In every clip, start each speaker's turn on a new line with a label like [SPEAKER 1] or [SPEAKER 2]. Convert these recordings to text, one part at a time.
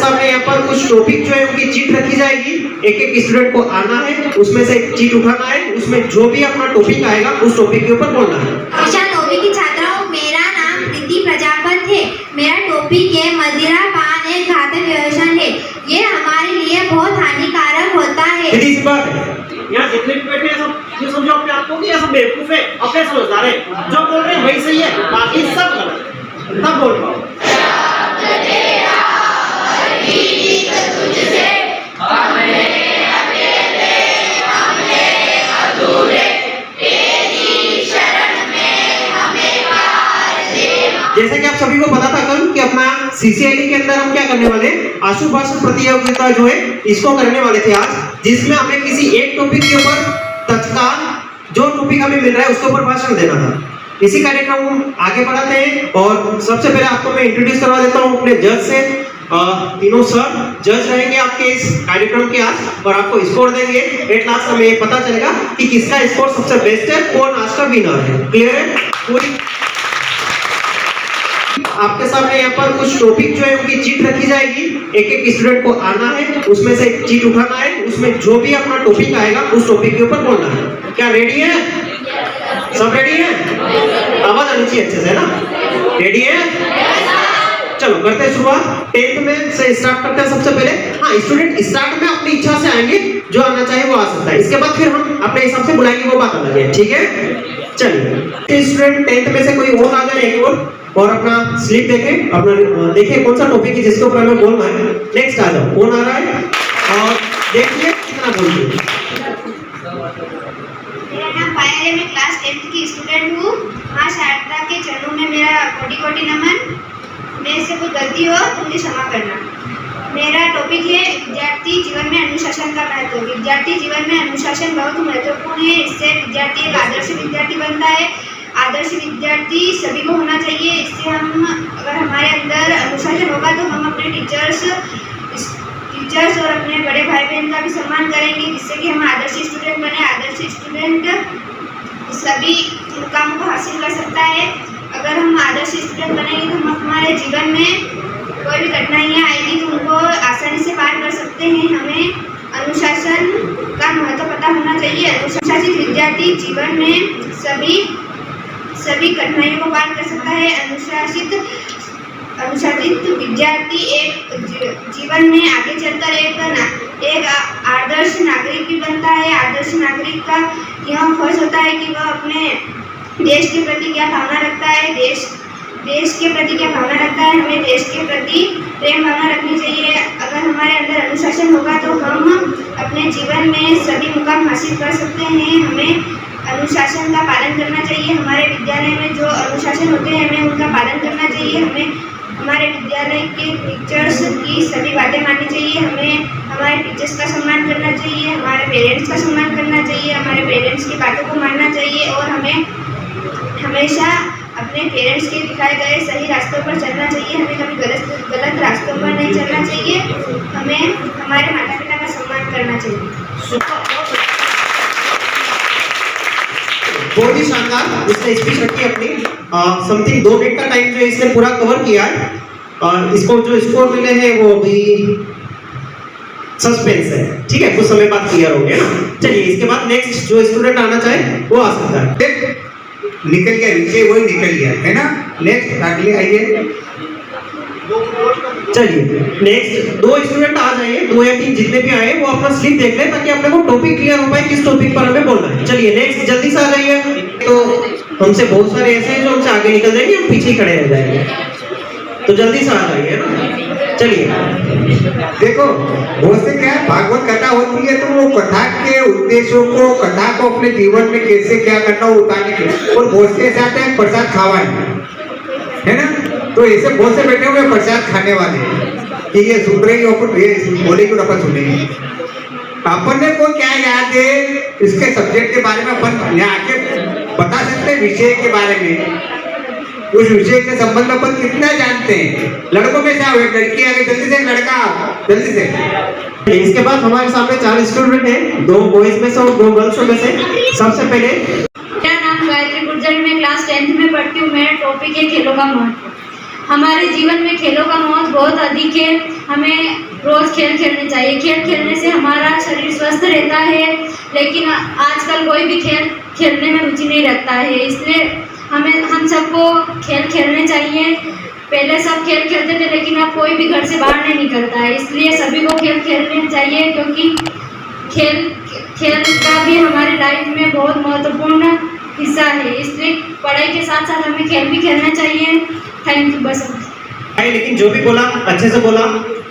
[SPEAKER 1] सामने यहाँ पर कुछ टॉपिक जो है उनकी चीट रखी जाएगी। एक एक स्टूडेंट को आना है, उसमें से एक चीट उठाना है, उसमें जो भी अपना टॉपिक आएगा उस टॉपिक के ऊपर बोलना है।
[SPEAKER 2] कक्षा 9वीं की छात्राओं, मेरा नाम प्रीति प्रजापत है। मेरा टॉपिक है मदिरा पान एक घातक व्यसन है। ये हमारे लिए बहुत हानिकारक होता है।
[SPEAKER 3] यहाँ जितने भी बैठे हैं सब ये समझो अपने आप को कि ये सब बेवकूफ है, अपने समझदार है, जो बोल रहे हैं वही सही है, बाकी सब गलत है। तब बोल पाओ।
[SPEAKER 1] जैसे कि आप सभी को पता था कल कि अपना CCIT के अंदर हम क्या करने वाले हैं, आशुभाषण प्रतियोगिता जो है इसको करने वाले थे आज, जिसमें हमें किसी एक टॉपिक के ऊपर तत्काल जो टॉपिक हमें मिल रहा है उसके ऊपर भाषण देना था। इसी कार्यक्रम हम आगे बढ़ाते हैं और सबसे पहले आपको मैं इंट्रोड्यूस करवा देता हूँ अपने जज से। तीनों सर जज रहेंगे आपके इस कार्यक्रम के आज और आपको स्कोर देंगे। एट लास्ट हमें पता चलेगा कि किसका स्कोर सबसे बेस्ट है, कौन आज का विनर है। क्लियर है? पूरी आपके सामने यहाँ पर कुछ टॉपिक जो है उनकी चीट रखी जाएगी। एक एक स्टूडेंट को आना है, उसमें से एक चीट उठाना है, उसमें जो भी अपना टॉपिक आएगा उस टॉपिक के ऊपर बोलना है। क्या रेडी है? सब रेडी है? आवाज आनी चाहिए अच्छे से, है ना? रेडी है? चलो करते हैं शुरुआत। 10th में से स्टार्ट करते हैं सबसे पहले। हाँ, स्टूडेंट स्टार्ट में अपनी इच्छा से आएंगे, जो आना चाहे वो आ सकता है। इसके बाद फिर हम अपने हिसाब से बुलाएंगे, वो बात अलग है। ठीक है? चलिए स्टूडेंट 10th में से कोई और आ जाए एक और अपना स्लिप देखें, अपना देखिए कौन सा टॉपिक है जिसके ऊपर हमें बोलना है। नेक्स्ट आ जाओ, कौन आ रहा है और देखिए कितना बोलिए।
[SPEAKER 2] मेरा नाम पायल है, मैं क्लास 10th की स्टूडेंट हूँ। माँ शारदा के चरणों में मेरा कोटि कोटि नमन। मेरे से कोई गलती हो तो मुझे क्षमा करना। मेरा टॉपिक है विद्यार्थी जीवन में अनुशासन का महत्व। विद्यार्थी जीवन में अनुशासन बहुत महत्वपूर्ण है। इससे विद्यार्थी एक आदर्श विद्यार्थी बनता है। आदर्श विद्यार्थी सभी को होना चाहिए। इससे हम अगर हमारे अंदर अनुशासन होगा तो हम अपने टीचर्स और अपने बड़े भाई बहन का भी सम्मान करेंगे, जिससे कि हम आदर्श स्टूडेंट बने। आदर्श स्टूडेंट सभी मुकामों को हासिल कर सकता है। अगर हम आदर्श स्टूडेंट बनेंगे तो हम हमारे जीवन में कोई भी कठिनाइयाँ आएगी तो उनको आसानी से पार कर सकते हैं। हमें अनुशासन का महत्व पता होना चाहिए। अनुशासित विद्यार्थी जीवन में सभी कठिनाइयों को पार कर सकता है। अनुशासित विद्यार्थी एक जीवन में आगे चलकर एक आदर्श नागरिक भी बनता है। आदर्श नागरिक का यह फर्ज होता है कि वह अपने देश के प्रति क्या भावना रखता है, देश के प्रति क्या भावना रखता है। हमें देश के प्रति प्रेम भावना रखनी चाहिए। अगर हमारे अंदर अनुशासन होगा तो हम अपने जीवन में सभी मुकाम हासिल कर सकते हैं। हमें अनुशासन का पालन करना चाहिए। हमारे विद्यालय में जो अनुशासन होते हैं हमें उनका पालन करना चाहिए। हमें हमारे विद्यालय के टीचर्स की सभी बातें माननी चाहिए। हमें हमारे टीचर्स का सम्मान करना चाहिए, हमारे पेरेंट्स का सम्मान करना चाहिए, हमारे पेरेंट्स की बातों को मानना चाहिए और हमें हमेशा अपने पेरेंट्स के दिखाए गए सही रास्तों पर चलना चाहिए। हमें कभी गलत रास्तों पर नहीं चलना चाहिए। हमें हमारे माता पिता का सम्मान करना चाहिए।
[SPEAKER 1] बहुत ही शानदार इसने स्पीच रखी अपनी। समथिंग 2 मिनट का टाइम जो है इसने पूरा कवर किया है। इसको जो स्कोर मिले हैं वो भी सस्पेंस है। ठीक है, कुछ समय बाद क्लियर हो गया ना। चलिए इसके बाद नेक्स्ट जो स्टूडेंट आना चाहे वो आ सकता है।
[SPEAKER 4] निकल गया नीचे, वही निकल गया है ना। नेक्स्ट अगले आइए।
[SPEAKER 1] चलिए नेक्स्ट 2 स्टूडेंट आ जाइए, 2 या 3 जितने भी आए वो अपना स्लिप देख ले ताकि अपने को टॉपिक क्लियर हो पाए किस टॉपिक पर हमें बोलना है। चलिए नेक्स्ट जल्दी से आ जाइए। तो हमसे बहुत सारे ऐसे हैं जो हमसे आगे निकल जाएंगे, हम पीछे खड़े रह जाएंगे, तो जल्दी से आ जाइए ना। चलिए
[SPEAKER 4] देखो वो से क्या भागवत कथा होती है तो वो कथा के उद्देश्यों को, कथा को अपने जीवन में कैसे क्या करना हो उतारने के, और बहुत से साथ हैं प्रसाद खावाए, है ना। तो ऐसे बहुत से बैठे हुए प्रसाद खाने वाले कि ये सुन रहे बोले क्यों अपन सुनेंगे। अपन ने को क्या याद है इसके सब्जेक्ट के बारे में अपन यहाँ आके बता सकते हैं, विषय के बारे में, उस विषय के संबंध में अपन कितना जानते हैं। लड़कों में से आओ, एक लड़की आगे जल्दी से, लड़का जल्दी से।
[SPEAKER 1] इसके बाद हमारे सामने 4 स्टूडेंट हैं, 2 बॉयज में से और 2 गर्ल्स में से। सबसे पहले
[SPEAKER 5] मेरा नाम गायत्री गुर्जर, मैं क्लास 10th में पढ़ती हूँ। मेरा टॉपिक है खेलों का महत्व। हमारे जीवन में खेलों का महत्व बहुत अधिक है। हमें रोज खेल खेलने चाहिए। खेल खेलने से हमारा शरीर स्वस्थ रहता है, लेकिन आजकल कोई भी खेल खेलने में रुचि नहीं रखता है। इसलिए हम सबको खेल खेलने चाहिए। पहले सब खेल खेलते थे, लेकिन अब कोई भी घर से बाहर नहीं निकलता है। इसलिए सभी को खेल खेलने चाहिए, क्योंकि खेल का भी हमारी लाइफ में बहुत महत्वपूर्ण हिस्सा है। इसलिए पढ़ाई के साथ साथ हमें खेल भी खेलना चाहिए। Thank you. बस
[SPEAKER 1] लेकिन जो भी बोला अच्छे से बोला,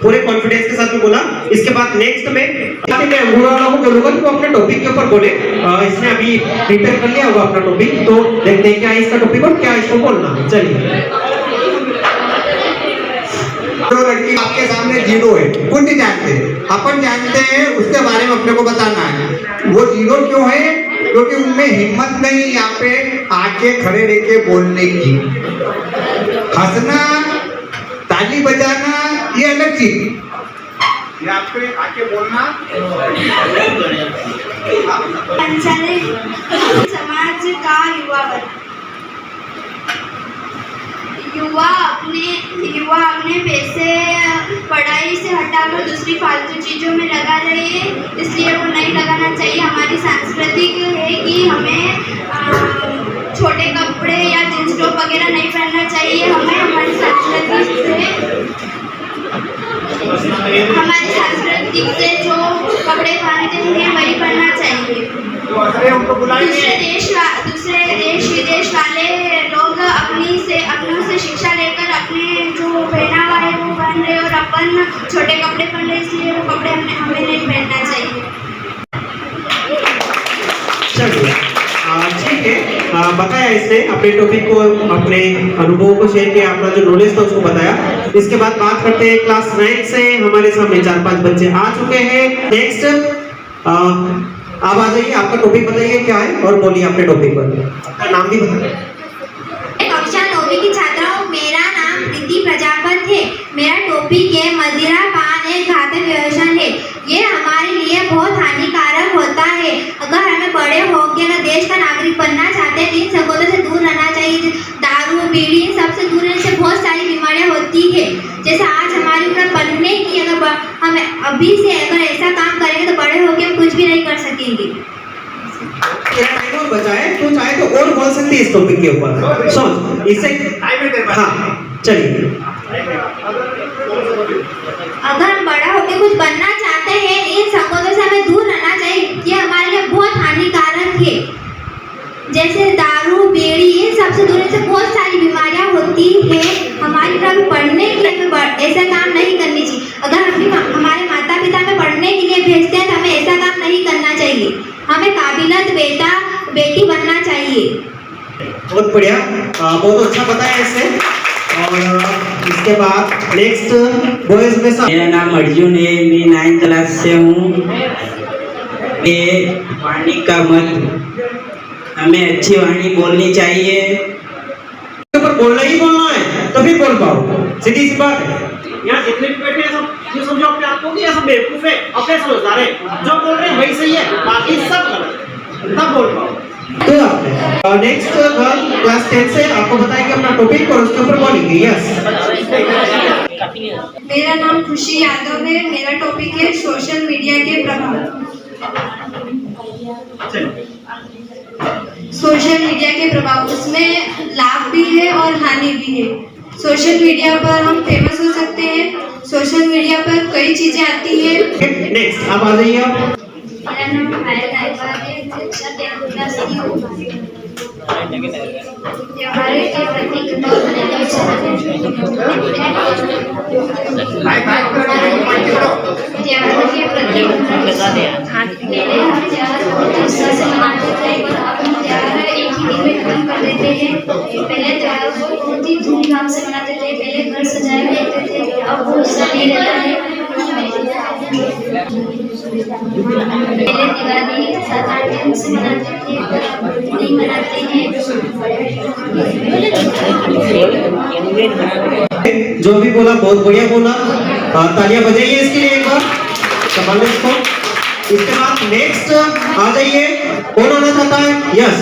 [SPEAKER 1] पूरे कॉन्फिडेंस के साथ में बोला। इसके बाद नेक्स्ट में मैं अंगूर वालों को बोलूंगा कि वो अपने टॉपिक के ऊपर बोले। इसने अभी प्रिपेयर कर लिया होगा अपना टॉपिक, तो देखते हैं क्या है इसका टॉपिक और क्या इसको बोलना। चलिए।
[SPEAKER 4] जो लड़की आपके सामने जीरो है, वो नहीं जानते, अपन जानते हैं, उसके बारे में अपने को बताना है। वो जीरो क्यों है? क्योंकि उनमें हिम्मत नहीं यहाँ पे आके खड़े रह के बोलने की। हंसना, ताली बजाना ये अलग चीज, यहाँ पे आके बोलना।
[SPEAKER 2] समाज का युवा अपने पैसे पढ़ाई से हटाकर दूसरी फालतू चीज़ों में लगा रहे हैं, इसलिए वो नहीं लगाना चाहिए। हमारी सांस्कृतिक है कि हमें छोटे कपड़े या जींस टॉप वगैरह नहीं पहनना चाहिए। हमें हमारी सांस्कृतिक से जो कपड़े पहनते हैं वही पहनना चाहिए। दूसरे देश विदेश वाले लोग अपनों से शिक्षा लेकर अपने जो पहनावा है वो पहन रहे, और अपन छोटे कपड़े पहन रहे, इसलिए वो कपड़े हमें नहीं पहनना चाहिए।
[SPEAKER 1] चलिए, ठीक है। बताया इसने अपने टॉपिक को, अपने अनुभवों को शेयर किया, अपना जो नॉलेज था उसको बताया। इसके बाद बात करते हैं क्लास 9 से हमारे सामने 4-5 बच्चे आ चुके हैं। नेक्स्ट आप आ जाइए, आपका टॉपिक बताइए क्या है और बोलिए अपने टॉपिक पर। आपका नाम भी बताइए।
[SPEAKER 2] कक्षा 9वीं की छात्रा हूँ। मेरा नाम प्रीति प्रजापत है। मेरा टॉपिक है मदिरा पान एक घातक व्यसन है। ये हमारे लिए बहुत हानिकारक होता है। अगर हमें बड़े होकर अगर देश का नागरिक बनना चाहते हैं तो इन संगोलों से दूर रहना चाहिए। दारू, बीड़ी, इन सबसे दूर रहने से बहुत सारी बीमारियां होती है। जैसे आज हमारी उम्र बनने की, अगर हम अभी से अगर ऐसा काम करेंगे तो बड़े होकर हम कुछ भी नहीं कर सकेंगे।
[SPEAKER 1] बचाए तो चाहे तो और बोल सकती है इस टॉपिक के ऊपर। समझ इससे। हाँ, चलिए।
[SPEAKER 2] अगर हम बड़ा होकर कुछ बनना चाहते हैं, इन संगोलों से हमें दूर रहना चाहिए। ये हमारे लिए बहुत हानिकारक है। जैसे दारू, बीड़ी, इन सबसे दूर से बहुत सारी बीमारियां होती है। हमारी तरफ पढ़ने के लिए ऐसा काम नहीं करनी चाहिए। अगर हमारे माता पिता हमें पढ़ने के लिए भेजते हैं तो हमें ऐसा काम नहीं करना चाहिए। हमें काबिलियत बेटा बेटी बनना चाहिए।
[SPEAKER 1] बहुत बढ़िया, बहुत अच्छा बताया इसने। और इसके बाद नेक्स्ट बॉयज में
[SPEAKER 6] मेरा नाम अर्जुन है, मैं 9th क्लास से हूँ। वाणी का मत, हमें अच्छी वाणी बोलनी चाहिए।
[SPEAKER 1] पर बोलना ही बोलना है तभी बोल पाओ, सीधी सी बात है।
[SPEAKER 3] यहाँ जितने भी बैठे हैं सब ये समझो अपने आप को कि ये सब बेवकूफ है, अपने समझदार है, जो बोल रहे हैं वही सही है, बाकी सब गलत, तब बोल पाओ।
[SPEAKER 1] तो आपने नेक्स्ट गर्ल क्लास 10 से आपको बताएंगे अपना टॉपिक और उसके ऊपर बोलेंगे। यस।
[SPEAKER 5] मेरा नाम खुशी यादव है। मेरा टॉपिक है सोशल मीडिया के प्रभाव। सोशल मीडिया के प्रभाव, उसमें लाभ भी है और हानि भी है। सोशल मीडिया पर हम फेमस हो सकते हैं। सोशल मीडिया पर कई चीजें आती है।
[SPEAKER 1] नेक्स्ट आप आ जाइए। आप
[SPEAKER 2] मेरा नाम पायल नायका है। कक्षा 10 क्लास की हूँ। त्योहारों के प्रतीक त्योहारों के प्रतीक पहले हम त्योहार बहुत उत्साह से मनाते थे और अब हम त्योहार एक ही दिन में खत्म कर देते हैं। पहले त्योहार को बहुत ही धूमधाम से मनाते थे। पहले घर सजाए रहते थे, अब वो उत्साह नहीं रहता है। पहले दिवाली 7-8 दिन से मनाते थे, अब नहीं मनाते हैं।
[SPEAKER 1] जो भी बोला बहुत बढ़िया बोला, तालियां बजाइए इसके लिए एक बार, संभालो इसको। इसके बाद नेक्स्ट आ जाइए, कौन आना चाहता है? यस।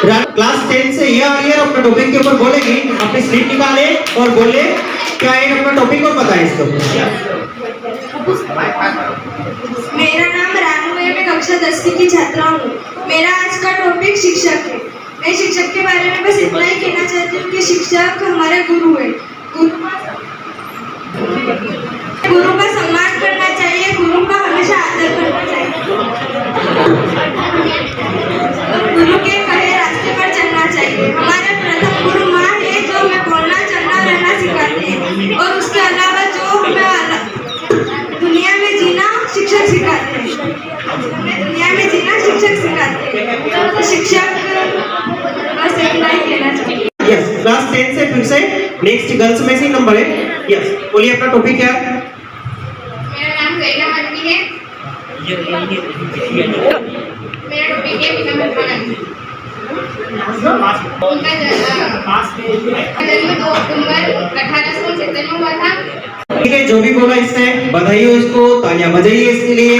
[SPEAKER 1] क्लास 10 से ईयर अपने टॉपिक के ऊपर बोलेगी, अपनी स्लिप निकाले और बोले क्या एक अपना टॉपिक और बताए इसको।
[SPEAKER 2] मेरा नाम रानू है, मैं कक्षा 10वीं की छात्रा हूँ। मेरा आज का टॉपिक शिक्षक है। मैं शिक्षक के बारे में बस इतना ही कहना चाहती हूँ कि शिक्षक हमारे गुरु है। गुरु का सम्मान करना चाहिए, गुरु का हमेशा आदर करना चाहिए, गुरु के कहे रास्ते पर चलना चाहिए। हमारे प्रथम गुरु माँ है जो हमें बोलना चलना रहना सिखाते हैं, और उसके अलावा जो हमें दुनिया में जीना शिक्षक सिखाते हैं। हमें दुनिया में जीना शिक्षक सिखाते हैं। तो शिक्षक बस इतना ही कहना चाहिए।
[SPEAKER 1] यस, क्लास 10 से फिर से नेक्स्ट गर्ल्स में से नंबर है। यस, बोलिए अपना टॉपिक क्या है।
[SPEAKER 2] मेरा नाम गैला मरवी है। मेरा टॉपिक है पिता महात्मा गांधी। उनका जन्म 2 अक्टूबर 1897 में हुआ था।
[SPEAKER 1] ठीक है, जो भी बोला इसने बधाई हो इसको, तालियां बजाइए इसके लिए।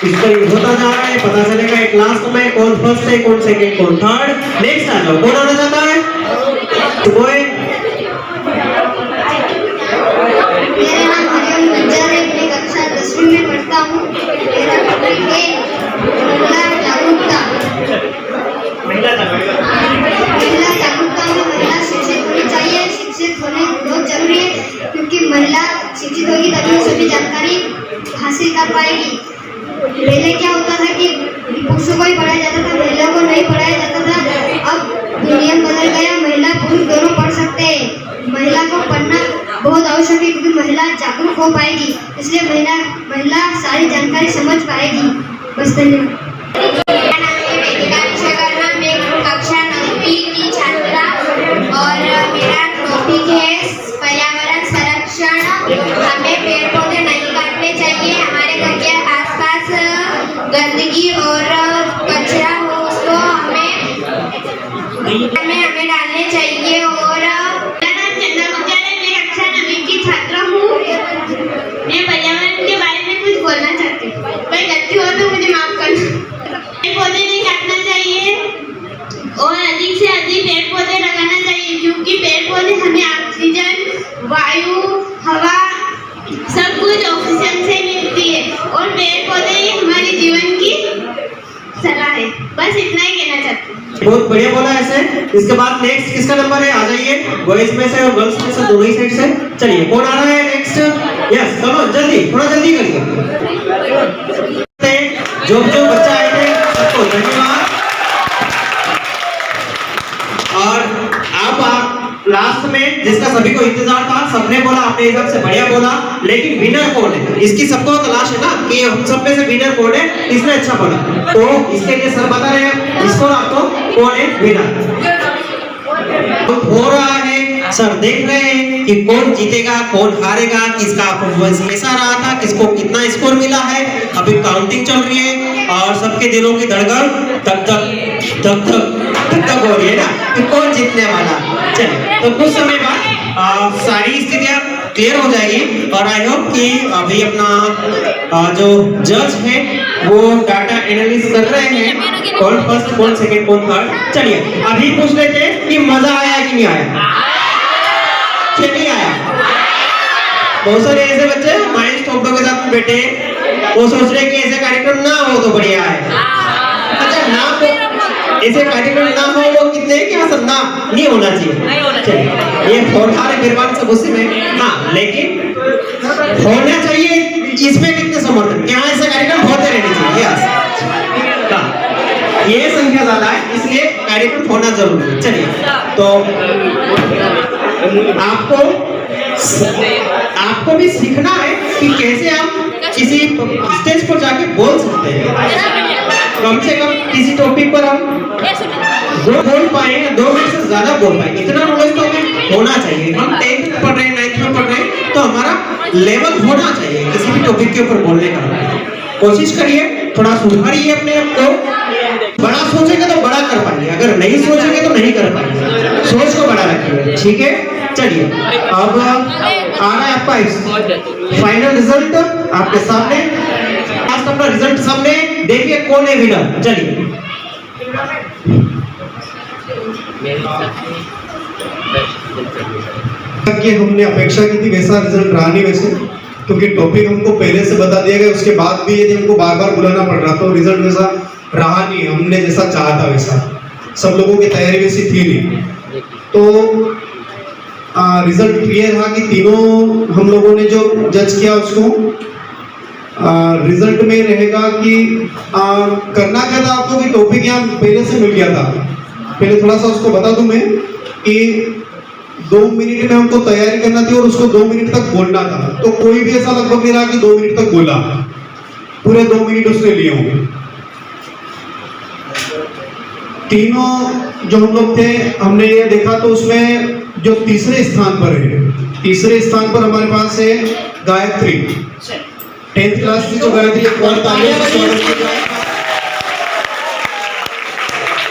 [SPEAKER 1] इस पर होता जा रहा है, पता चलेगा एक लास्ट में कौन फर्स्ट है, कौन सेकंड, कौन थर्ड। नेक्स्ट आ जाओ, कौन आना चाहता है? तो बोए।
[SPEAKER 2] मेरा नाम हरिओम गुज्जर है, मैं कक्षा 10वीं में पढ़ता हूँ। मेरा टॉपिक है महिला जागरूकता। महिला जागरूकता में महिला शिक्षित होनी चाहिए। शिक्षित होने बहुत जरूरी है, क्योंकि महिला शिक्षित होगी तभी वो सभी जानकारी हासिल कर पाएगी। पहले क्या होता था कि पुरुषों को ही पढ़ाया जाता था, महिलाओं को नहीं पढ़ाया जाता था। अब नियम बदल गया, महिला पुरुष दोनों पढ़ सकते हैं। महिला को पढ़ना बहुत आवश्यक है, क्योंकि महिला जागरूक हो पाएगी, इसलिए महिला सारी जानकारी समझ पाएगी। बस धन्यवाद। मेरा नाम है वेदिका विश्वकर्मा, मैं कक्षा 9वीं की छात्रा, और मेरा टॉपिक है पर्यावरण संरक्षण। हमें पेड़ पौधे नहीं काटने चाहिए। हमारे घर के आसपास गंदगी और कचरा हो उसको हमें डालने चाहिए। और मेरा नाम चंदा गुज्जर है, मैं कक्षा 9वीं की छात्रा हूँ। मैं पर्यावरण के बारे में कुछ बोलना चाहती हूँ। कोई गलती हो तो मुझे माफ करना। पेड़ पौधे नहीं काटना चाहिए और अधिक से अधिक पेड़ पौधे लगाना चाहिए, क्योंकि पेड़ पौधे हमें ऑक्सीजन, वायु, हवा सब कुछ ऑक्सीजन से मिलती है, और पेड़ पौधे ही हमारे जीवन की सलाह है। बस इतना ही कहना चाहती हूँ।
[SPEAKER 1] बहुत बढ़िया बोला ऐसे। इसके बाद नेक्स्ट किसका नंबर है? आ जाइए, बॉयज में से और गर्ल्स में से, दोनों ही साइड से। चलिए, कौन आ रहा है नेक्स्ट? यस, चलो जल्दी, थोड़ा जल्दी करिए। जो बच्चा आए थे सबको धन्यवाद। और अब आप लास्ट में जिसका सभी को इंतजार था, सबने बोला अपने हिसाब से बढ़िया बोला, लेकिन विनर कौन है इसकी सबको तलाश है ना, कि हम सब में से विनर कौन है, किसने अच्छा बोला। तो इसके लिए सर बता रहे हैं इसको आपको कौन है विनर। हो रहा है, सर देख रहे हैं कि कौन जीतेगा कौन हारेगा, किसका परफॉर्मेंस कैसा रहा था, किसको कितना स्कोर मिला है। अभी काउंटिंग चल रही है और सबके दिलों की धड़कन धक धक धक धक धक हो रही है ना, कि कौन जीतने वाला। चलिए, तो कुछ समय बाद सारी स्थितियां क्लियर हो जाएगी, और आई होप कि अभी अपना जो जज है वो डाटा एनालिसिस कर रहे हैं, कौन फर्स्ट कौन सेकंड कौन थर्ड। चलिए, अभी पूछ लेते हैं कि मजा आया कि नहीं आया, कि नहीं आया। बहुत सारे ऐसे बच्चे माइंड स्टॉप के साथ बैठे, वो सोच रहे कि ऐसे कार्यक्रम ना हो तो बढ़िया है। अच्छा, ना हो ऐसे कार्यक्रम ना हो, वो कितने कि असर ना नहीं होना चाहिए। ये फोड़ारे बिरबान सब उसी में, हाँ, लेकिन होना चाहिए। इसमें कितने समर्थन, यहाँ ऐसे कार्यक्रम होते रहने चाहिए। ये संख्या ज्यादा है, इसलिए कार्यक्रम होना जरूरी है। चलिए, तो आपको भी सीखना है कि कैसे आप किसी स्टेज पर जाके बोल सकते हैं। कम से कम किसी टॉपिक पर हम बोल पाए, 2 मिनट से ज्यादा बोल पाए, इतना नॉलेज तो हमें होना चाहिए। हम 10th में पढ़ रहे हैं, 9th में पढ़ रहे हैं, तो हमारा लेवल होना चाहिए किसी भी टॉपिक के ऊपर बोलने का। कोशिश करिए, थोड़ा सुधारिए अपने आप को। बड़ा सोचेंगे तो बड़ा कर पाएंगे, अगर नहीं सोचेंगे तो नहीं कर पाएंगे। सोच को बड़ा रखिए, ठीक है। चलिए, अब आ रहा है आपका फाइनल रिजल्ट आपके सामने। आज अपना रिजल्ट सामने देखिए, कौन है विनर। चलिए,
[SPEAKER 7] कि हमने अपेक्षा की थी वैसा रिजल्ट रहा नहीं वैसे, क्योंकि टॉपिक हमको पहले से बता दिया गया, उसके बाद भी यदि हमको बार बार बुलाना पड़ रहा तो रिजल्ट वैसा रहा नहीं, हमने जैसा चाहा था वैसा, सब लोगों की तैयारी वैसी थी नहीं। तो रिजल्ट ये रहा कि तीनों हम लोगों ने जो जज किया उसको रिजल्ट में रहेगा कि करना क्या था आपको कि टॉपिक यहाँ पहले से मिल गया था। पहले थोड़ा सा उसको बता दूं मैं कि 2 मिनट में हमको तैयारी करना थी और उसको 2 मिनट तक बोलना था। तो कोई भी ऐसा लगभग नहीं रहा कि 2 मिनट तक बोला, पूरे 2 मिनट उसने लिए होंगे। तीनों जो हम लोग थे हमने ये देखा तो उसमें जो तीसरे स्थान पर है, तीसरे स्थान पर हमारे पास है गायत्री, 10th क्लास की जो गायत्री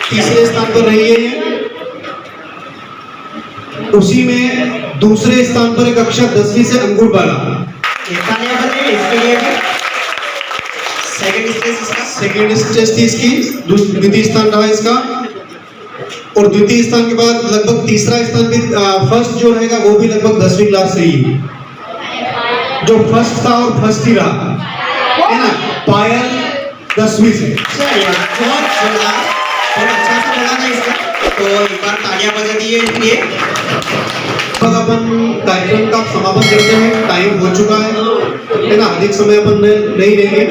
[SPEAKER 7] तीसरे स्थान पर रही है ये। उसी में दूसरे स्थान पर एक अक्षर 10वीं से अंगूर वाला, सेकेंड स्टेज थी इसकी, द्वितीय स्थान रहा इसका। और द्वितीय स्थान के बाद लगभग तीसरा स्थान भी फर्स्ट जो रहेगा वो भी लगभग 10वीं क्लास से ही, जो फर्स्ट था और फर्स्ट ही रहा है ना, पायल 10वीं से।
[SPEAKER 1] बहुत अच्छा से बोला था इसका, तो एक बार तालियां बजा दिए इसके लिए।
[SPEAKER 7] अब अपन कार्यक्रम का समापन करते हैं, टाइम हो चुका है ना, अधिक समय अपन नहीं लेंगे।